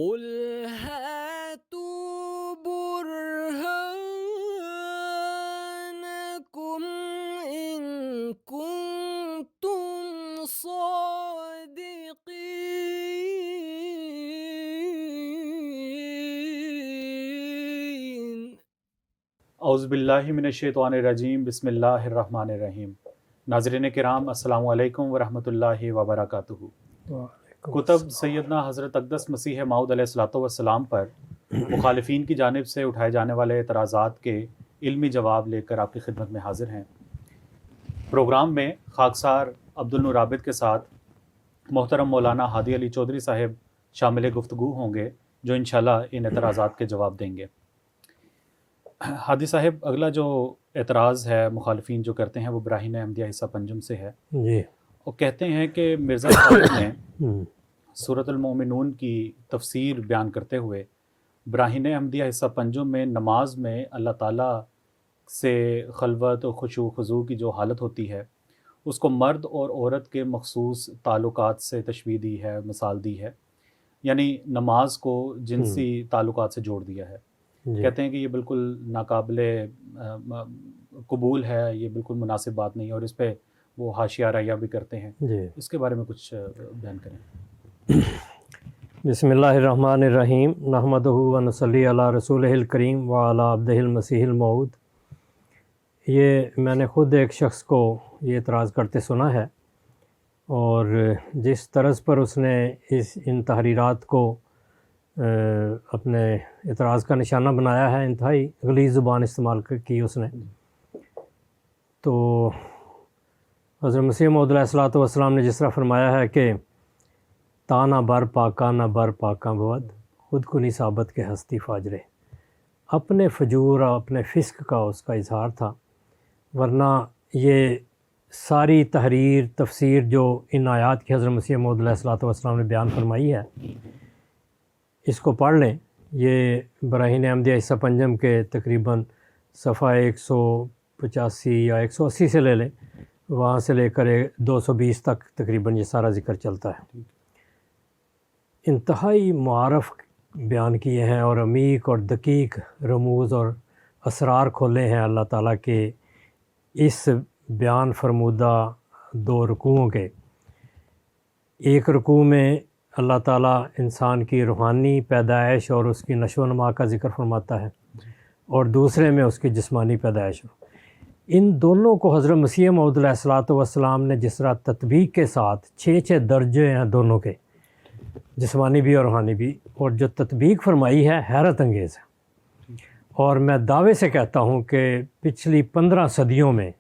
قل هاتوا برهانكم إن كنتم صادقين. اعوذ باللہ من الشیطان الرجیم، بسم اللہ الرحمن الرحیم۔ ناظرین کرام، السلام علیکم ورحمۃ اللہ وبرکاتہ۔ کتب سیدنا حضرت اقدس مسیح موعود علیہ الصلوۃ والسلام پر مخالفین کی جانب سے اٹھائے جانے والے اعتراضات کے علمی جواب لے کر آپ کی خدمت میں حاضر ہیں۔ پروگرام میں خاکسار عبدالنور عابد کے ساتھ محترم مولانا ہادی علی چودھری صاحب شامل گفتگو ہوں گے، جو انشاءاللہ ان اعتراضات کے جواب دیں گے۔ ہادی صاحب، اگلا جو اعتراض ہے مخالفین جو کرتے ہیں وہ براہین احمدیہ حصہ پنجم سے ہے جی، وہ کہتے ہیں کہ مرزا صاحب نے سورۃ المومنون کی تفسیر بیان کرتے ہوئے براہین احمدیہ حصہ پنجم میں نماز میں اللہ تعالیٰ سے خلوت و خشوع و خضوع کی جو حالت ہوتی ہے اس کو مرد اور عورت کے مخصوص تعلقات سے تشبیہ دی ہے، مثال دی ہے، یعنی نماز کو جنسی تعلقات سے جوڑ دیا ہے۔ کہتے ہیں کہ یہ بالکل ناقابل قبول ہے، یہ بالکل مناسب بات نہیں ہے، اور اس پہ وہ حاشیہ رائیہ بھی کرتے ہیں۔ اس کے بارے میں کچھ بیان کریں۔ بسم اللہ الرحمن الرحیم، نحمدہ و نصلی علی رسولہ الکریم و علی عبدہ المسیح الموعود۔ یہ میں نے خود ایک شخص کو یہ اعتراض کرتے سنا ہے، اور جس طرز پر اس نے ان تحریرات کو اپنے اعتراض کا نشانہ بنایا ہے، انتہائی غلیظ زبان استعمال کی اس نے۔ تو حضرت مسیح موعود علیہ الصلوۃ والسلام نے جس طرح فرمایا ہے کہ تانہ بر پاکاں نہ بر پاکاں بود، خود کو نہیں ثابت کے ہستی فاجرے، اپنے فجور اور اپنے فسق کا اس کا اظہار تھا، ورنہ یہ ساری تحریر تفسیر جو ان آیات کی حضرت مسیح موعود علیہ الصلوۃ والسلام نے بیان فرمائی ہے، اس کو پڑھ لیں۔ یہ براہین احمدیہ حصہ پنجم کے تقریباً صفحہ 185 یا 180 سے لے لیں، وہاں سے لے کر 220 تک تقریباً یہ سارا ذکر چلتا ہے۔ انتہائی معارف بیان کیے ہیں اور عمیق اور دقیق رموز اور اسرار کھولے ہیں اللہ تعالیٰ کے اس بیان فرمودہ دو رکوعوں کے۔ ایک رکوع میں اللہ تعالیٰ انسان کی روحانی پیدائش اور اس کی نشو و نما کا ذکر فرماتا ہے، اور دوسرے میں اس کی جسمانی پیدائش۔ ان دونوں کو حضرت مسیح موعود علیہ الصلوۃ والسلام نے جس طرح تطبیق کے ساتھ 6 درجے ہیں دونوں کے، جسمانی بھی اور روحانی بھی، اور جو تطبیق فرمائی ہے حیرت انگیز ہے۔ اور میں دعوے سے کہتا ہوں کہ پچھلی 15 صدیوں میں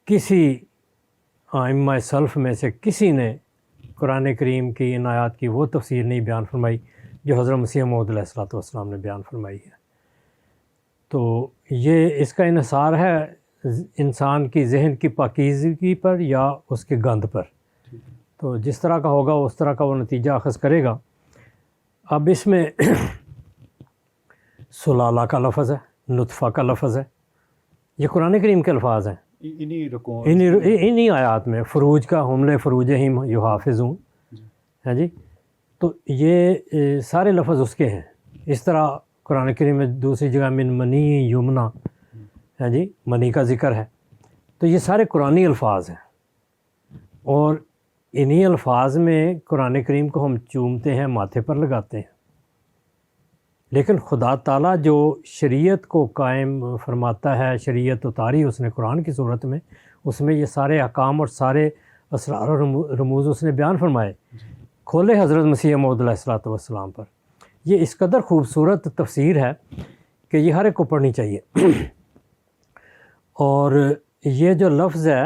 کسی ائمہ سلف میں سے کسی نے قرآن کریم کی ان آیات کی وہ تفسیر نہیں بیان فرمائی جو حضرت مسیح موعود علیہ الصلوۃ والسلام نے بیان فرمائی ہے۔ تو یہ اس کا انحصار ہے انسان کی ذہن کی پاکیزگی پر یا اس کے گند پر، تو جس طرح کا ہوگا اس طرح کا وہ نتیجہ اخذ کرے گا۔ اب اس میں سلالہ کا لفظ ہے، نطفہ کا لفظ ہے، یہ قرآن کریم کے الفاظ ہیں انہی آیات میں۔ فروج کا حملے فروجہم یحافظون ہے جی، تو یہ سارے لفظ اس کے ہیں۔ اس طرح قرآن کریم میں دوسری جگہ من منی یمنا ہے جی، منی کا ذکر ہے، تو یہ سارے قرآنی الفاظ ہیں، اور انہی الفاظ میں قرآن کریم کو ہم چومتے ہیں، ماتھے پر لگاتے ہیں، لیکن خدا تعالیٰ جو شریعت کو قائم فرماتا ہے، شریعت اتاری اس نے قرآن کی صورت میں، اس میں یہ سارے احکام اور سارے اسرار و رموز اس نے بیان فرمائے، کھولے حضرت مسیح موعود علیہ الصلوۃ والسلام پر۔ یہ اس قدر خوبصورت تفسیر ہے کہ یہ ہر ایک کو پڑھنی چاہیے۔ اور یہ جو لفظ ہے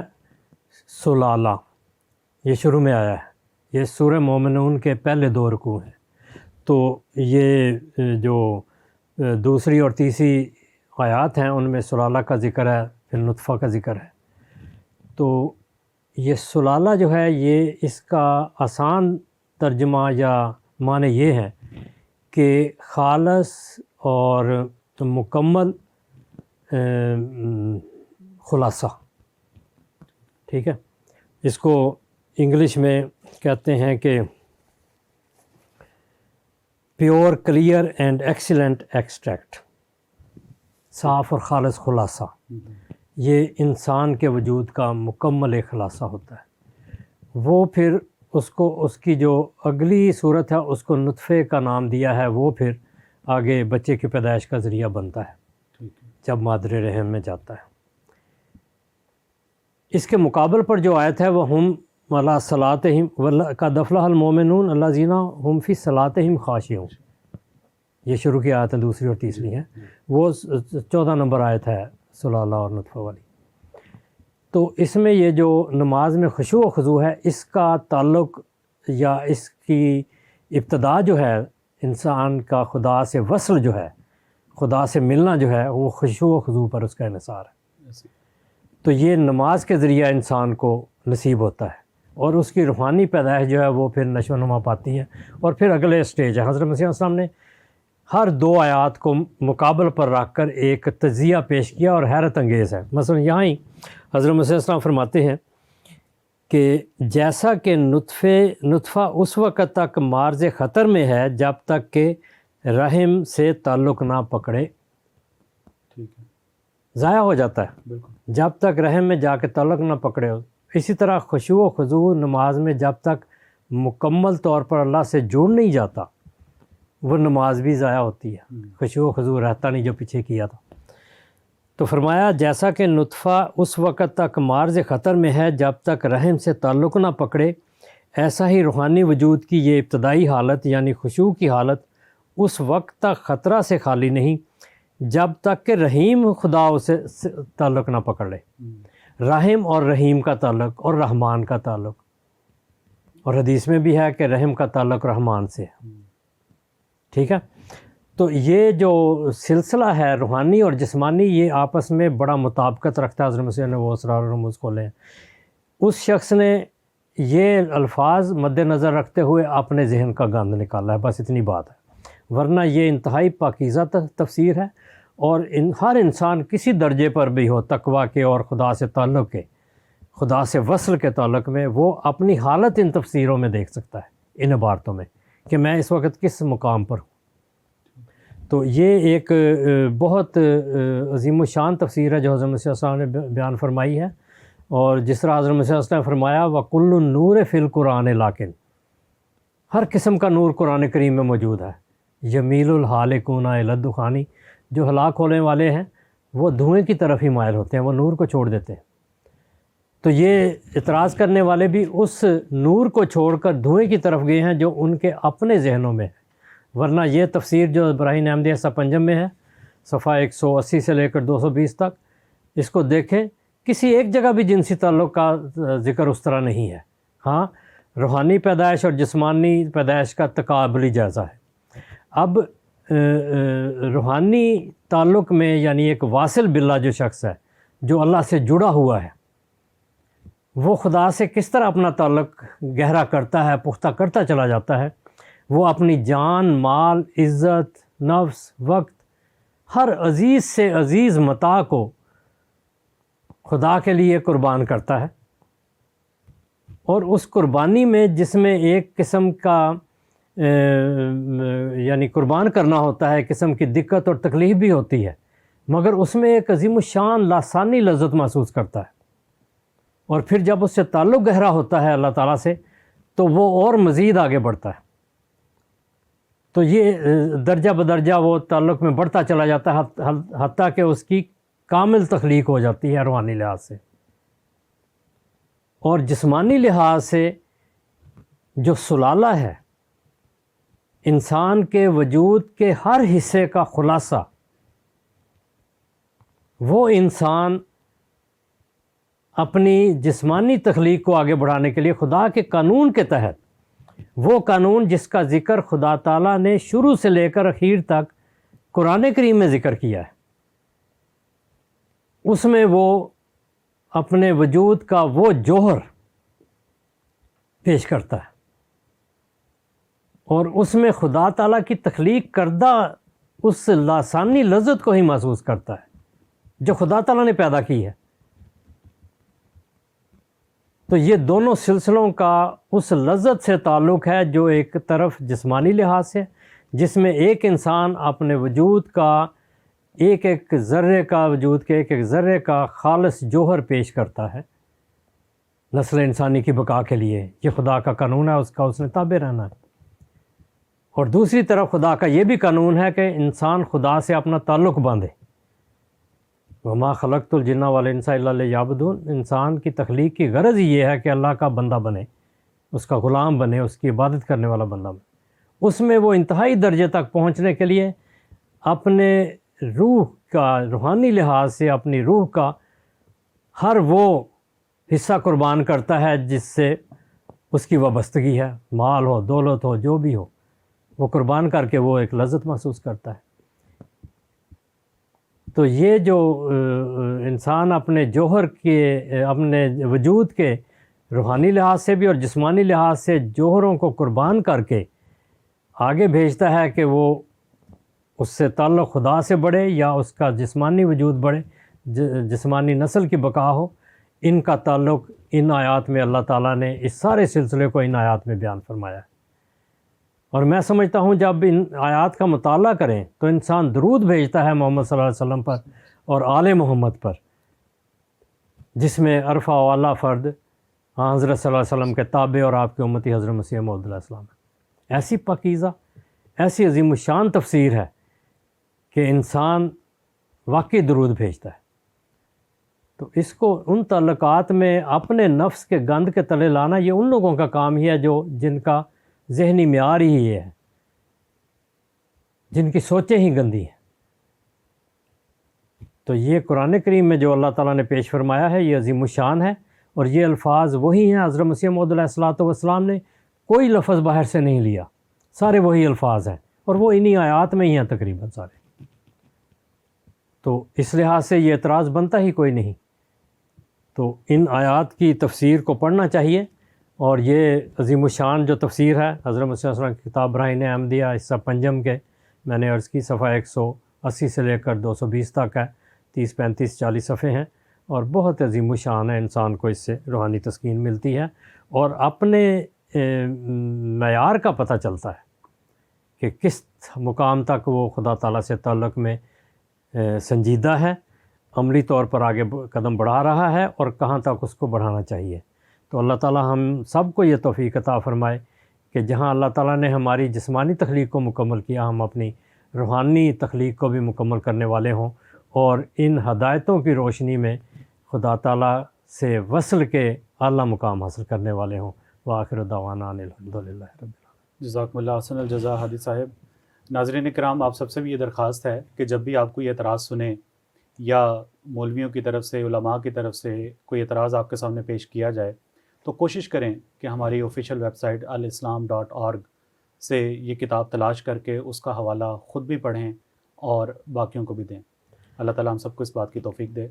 سلالہ، یہ شروع میں آیا ہے، یہ سورہ مومنون کے پہلے 2 رکوع ہیں، تو یہ جو دوسری اور تیسری آیات ہیں ان میں سلالہ کا ذکر ہے، پھر نطفہ کا ذکر ہے۔ تو یہ سلالہ جو ہے، یہ اس کا آسان ترجمہ یا معنی یہ ہے کہ خالص اور مکمل خلاصہ، ٹھیک ہے۔ اس کو انگلش میں کہتے ہیں کہ pure clear and excellent extract, صاف اور خالص خلاصہ، یہ انسان کے وجود کا مکمل ایک خلاصہ ہوتا ہے۔ وہ پھر اس کو اس کی جو اگلی صورت ہے اس کو نطفے کا نام دیا ہے، وہ پھر آگے بچے کی پیدائش کا ذریعہ بنتا ہے جب مادر رحم میں جاتا ہے۔ اس کے مقابل پر جو آیت ہے وہ ہم ولا صلاتہم قد افلح المومنون الذین هم فی صلاتہم خاشعون، یہ شروع کی آیت ہے، دوسری اور تیسری ہیں، وہ 14 نمبر آیت ہے سلالہ اور نطفہ والی۔ تو اس میں یہ جو نماز میں خشوع و خضوع ہے، اس کا تعلق یا اس کی ابتدا جو ہے انسان کا خدا سے وصل جو ہے، خدا سے ملنا جو ہے، وہ خشوع و خضوع پر اس کا انحصار ہے۔ تو یہ نماز کے ذریعہ انسان کو نصیب ہوتا ہے، اور اس کی روحانی پیدائش جو ہے وہ پھر نشو و نما پاتی ہے، اور پھر اگلے اسٹیج ہے۔ حضرت مسیح السلام نے ہر 2 آیات کو مقابل پر رکھ کر ایک تجزیہ پیش کیا، اور حیرت انگیز ہے۔ مثلا یہاں ہی حضرت مسیح السلام فرماتے ہیں کہ جیسا کہ نطفہ اس وقت تک مارز خطر میں ہے جب تک کہ رحم سے تعلق نہ پکڑے، ضائع ہو جاتا ہے جب تک رحم میں جا کے تعلق نہ پکڑے ہو۔ اسی طرح خشوع و خضوع نماز میں جب تک مکمل طور پر اللہ سے جڑ نہیں جاتا، وہ نماز بھی ضائع ہوتی ہے، خشوع و خضوع رہتا نہیں جو پیچھے کیا تھا۔ تو فرمایا جیسا کہ نطفہ اس وقت تک مارز خطر میں ہے جب تک رحم سے تعلق نہ پکڑے، ایسا ہی روحانی وجود کی یہ ابتدائی حالت یعنی خشوع کی حالت اس وقت تک خطرہ سے خالی نہیں جب تک کہ رحیم خدا اسے تعلق نہ پکڑ لے۔ رحم اور رحیم کا تعلق اور رحمان کا تعلق، اور حدیث میں بھی ہے کہ رحم کا تعلق رحمان سے ہے، ٹھیک ہے۔ تو یہ جو سلسلہ ہے روحانی اور جسمانی، یہ آپس میں بڑا مطابقت رکھتا ہے۔ حضرت مسیح نے وہ اسرار و رموز کھولے ہیں۔ اس شخص نے یہ الفاظ مد نظر رکھتے ہوئے اپنے ذہن کا گند نکالا ہے، بس اتنی بات ہے، ورنہ یہ انتہائی پاکیزہ تفسیر ہے، اور ہر انسان کسی درجے پر بھی ہو تقویٰ کے اور خدا سے تعلق کے، خدا سے وصل کے تعلق میں، وہ اپنی حالت ان تفسیروں میں دیکھ سکتا ہے، ان عبارتوں میں، کہ میں اس وقت کس مقام پر ہوں۔ تو یہ ایک بہت عظیم الشان تفسیر ہے جو حضرت مسیح صلی اللہ علیہ وسلم نے بیان فرمائی ہے، اور جس طرح حضرت مسیح صلی اللہ علیہ وسلم نے فرمایا وَكُلُّ النُّورِ فِي الْقُرْآنِ لَٰكِن، ہر قسم کا نور قرآن کریم میں موجود ہے۔ یمیل الحالکون الی الدخان، جو ہلاک ہونے والے ہیں وہ دھوئیں کی طرف ہی مائل ہوتے ہیں، وہ نور کو چھوڑ دیتے ہیں۔ تو یہ اعتراض کرنے والے بھی اس نور کو چھوڑ کر دھوئیں کی طرف گئے ہیں جو ان کے اپنے ذہنوں میں ہے، ورنہ یہ تفسیر جو ابراہیم احمدیہ حصہ پنجم میں ہے، صفحہ 180 سے لے کر 220 تک، اس کو دیکھیں، کسی ایک جگہ بھی جنسی تعلق کا ذکر اس طرح نہیں ہے۔ ہاں، روحانی پیدائش اور جسمانی پیدائش کا تقابلی جائزہ ہے۔ اب روحانی تعلق میں یعنی ایک واصل باللہ جو شخص ہے، جو اللہ سے جڑا ہوا ہے، وہ خدا سے کس طرح اپنا تعلق گہرا کرتا ہے، پختہ کرتا چلا جاتا ہے۔ وہ اپنی جان، مال، عزت، نفس، وقت، ہر عزیز سے عزیز متاع کو خدا کے لیے قربان کرتا ہے، اور اس قربانی میں جس میں ایک قسم کا یعنی قربان کرنا ہوتا ہے، قسم کی دقت اور تکلیف بھی ہوتی ہے، مگر اس میں ایک عظیم الشان لاسانی لذت محسوس کرتا ہے، اور پھر جب اس سے تعلق گہرا ہوتا ہے اللہ تعالیٰ سے تو وہ اور مزید آگے بڑھتا ہے۔ تو یہ درجہ بدرجہ وہ تعلق میں بڑھتا چلا جاتا ہے، حتیٰ کہ اس کی کامل تخلیق ہو جاتی ہے روحانی لحاظ سے۔ اور جسمانی لحاظ سے جو سلالہ ہے، انسان کے وجود کے ہر حصے کا خلاصہ، وہ انسان اپنی جسمانی تخلیق کو آگے بڑھانے کے لیے خدا کے قانون کے تحت، وہ قانون جس کا ذکر خدا تعالیٰ نے شروع سے لے کر اخیر تک قرآن کریم میں ذکر کیا ہے، اس میں وہ اپنے وجود کا وہ جوہر پیش کرتا ہے، اور اس میں خدا تعالیٰ کی تخلیق کردہ اس لاسانی لذت کو ہی محسوس کرتا ہے جو خدا تعالیٰ نے پیدا کی ہے۔ تو یہ دونوں سلسلوں کا اس لذت سے تعلق ہے جو ایک طرف جسمانی لحاظ سے، جس میں ایک انسان اپنے وجود کا ایک ایک ذرے کا وجود کے ایک ایک ذرے کا خالص جوہر پیش کرتا ہے نسل انسانی کی بقا کے لیے. یہ خدا کا قانون ہے، اس نے تابع رہنا ہے. اور دوسری طرف خدا کا یہ بھی قانون ہے کہ انسان خدا سے اپنا تعلق باندھے. وما خلقت الجن والانس الا لیعبدون. انسان کی تخلیق کی غرض یہ ہے کہ اللہ کا بندہ بنے، اس کا غلام بنے، اس کی عبادت کرنے والا بندہ بنے. اس میں وہ انتہائی درجے تک پہنچنے کے لیے اپنے روح کا، روحانی لحاظ سے اپنی روح کا ہر وہ حصہ قربان کرتا ہے جس سے اس کی وابستگی ہے، مال ہو، دولت ہو، جو بھی ہو، وہ قربان کر کے وہ ایک لذت محسوس کرتا ہے. تو یہ جو انسان اپنے جوہر کے، اپنے وجود کے روحانی لحاظ سے بھی اور جسمانی لحاظ سے جوہروں کو قربان کر کے آگے بھیجتا ہے کہ وہ اس سے تعلق خدا سے بڑھے یا اس کا جسمانی وجود بڑھے، جسمانی نسل کی بقا ہو. ان کا تعلق ان آیات میں اللہ تعالیٰ نے اس سارے سلسلے کو ان آیات میں بیان فرمایا ہے. اور میں سمجھتا ہوں جب ان آیات کا مطالعہ کریں تو انسان درود بھیجتا ہے محمد صلی اللہ علیہ وسلم پر اور آل محمد پر، جس میں عرفہ والا فرد حضرت صلی اللہ علیہ وسلم کے تابع اور آپ کے امتی حضرت مسیح موعود علیہ السلام ہے. ایسی پاکیزہ، ایسی عظیم الشان تفسیر ہے کہ انسان واقعی درود بھیجتا ہے. تو اس کو ان تعلقات میں اپنے نفس کے گند کے تلے لانا، یہ ان لوگوں کا کام ہی ہے جن کا ذہنی معیار ہی یہ ہے، جن کی سوچیں ہی گندی ہیں. تو یہ قرآن کریم میں جو اللہ تعالیٰ نے پیش فرمایا ہے یہ عظیم الشان ہے. اور یہ الفاظ وہی ہیں، حضرت مسیح موعود علیہ الصلوۃ والسلام نے کوئی لفظ باہر سے نہیں لیا، سارے وہی الفاظ ہیں اور وہ انہی آیات میں ہی ہیں تقریباً سارے. تو اس لحاظ سے یہ اعتراض بنتا ہی کوئی نہیں. تو ان آیات کی تفسیر کو پڑھنا چاہیے. اور یہ عظیم الشان جو تفسیر ہے حضرت مسیح صلی اللہ علیہ وسلم کی کتاب براہین احمدیہ حصہ پنجم کے، میں نے عرض کی صفحہ 180 سے لے کر 220 تک ہے، 30 35 40 صفحے ہیں. اور بہت عظیم الشان ہے، انسان کو اس سے روحانی تسکین ملتی ہے اور اپنے معیار کا پتہ چلتا ہے کہ کس مقام تک وہ خدا تعالیٰ سے تعلق میں سنجیدہ ہے، عملی طور پر آگے قدم بڑھا رہا ہے اور کہاں تک اس کو بڑھانا چاہیے. تو اللہ تعالیٰ ہم سب کو یہ توفیق عطا فرمائے کہ جہاں اللہ تعالیٰ نے ہماری جسمانی تخلیق کو مکمل کیا، ہم اپنی روحانی تخلیق کو بھی مکمل کرنے والے ہوں اور ان ہدایتوں کی روشنی میں خدا تعالیٰ سے وصل کے اعلیٰ مقام حاصل کرنے والے ہوں. وآخر دعوانا ان الحمدللہ رب العالمین. جزاکم اللہ احسن الجزا ہادی صاحب. ناظرین کرام، آپ سب سے بھی یہ درخواست ہے کہ جب بھی آپ کو یہ اعتراض سنیں یا مولویوں کی طرف سے، علماء کی طرف سے کوئی اعتراض آپ کے سامنے پیش کیا جائے تو کوشش کریں کہ ہماری آفیشیل ویب سائٹ alislam.org سے یہ کتاب تلاش کر کے اس کا حوالہ خود بھی پڑھیں اور باقیوں کو بھی دیں. اللہ تعالیٰ ہم سب کو اس بات کی توفیق دے.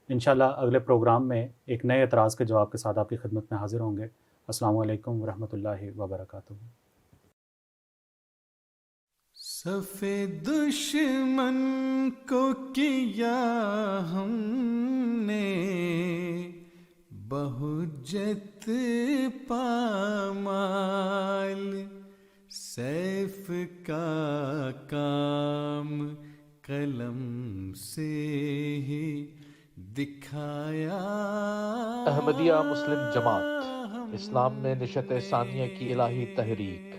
انشاءاللہ اگلے پروگرام میں ایک نئے اعتراض کے جواب کے ساتھ آپ کی خدمت میں حاضر ہوں گے. السلام علیکم ورحمۃ اللہ وبرکاتہ. صف دشمن کو کیا ہم نے بہجت پامال، سیف کا کام قلم سے ہی دکھایا. احمدیہ مسلم جماعت اسلام میں نشت ثانیہ کی الہی تحریک